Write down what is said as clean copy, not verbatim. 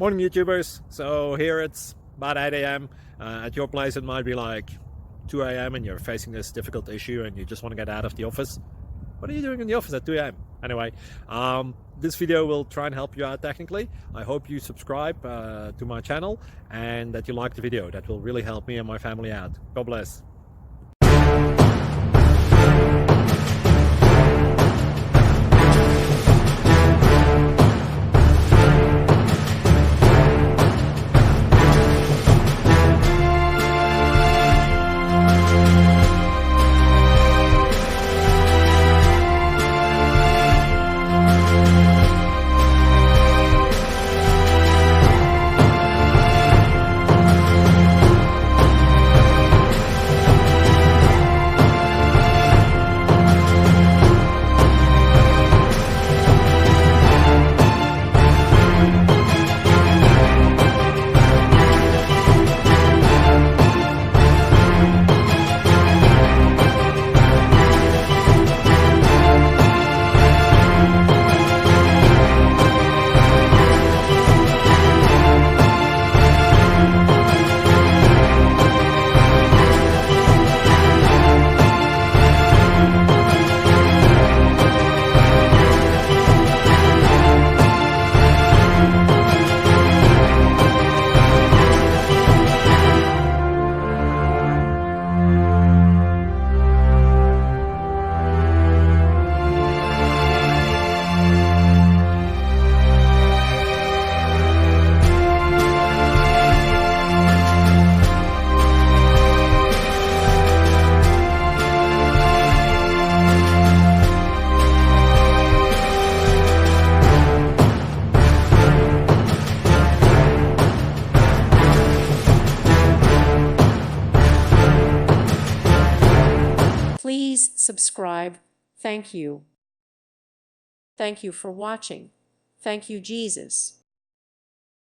Morning YouTubers. So here it's about 8 a.m. At your place it might be like 2 a.m. and you're facing this difficult issue and you just want to get out of the office. What are you doing in the office at 2 a.m.? Anyway, this video will try and help you out technically. I hope you subscribe to my channel and that you like the video. That will really help me and my family out. God bless. Please subscribe. Thank you. Thank you for watching. Thank you, Jesus.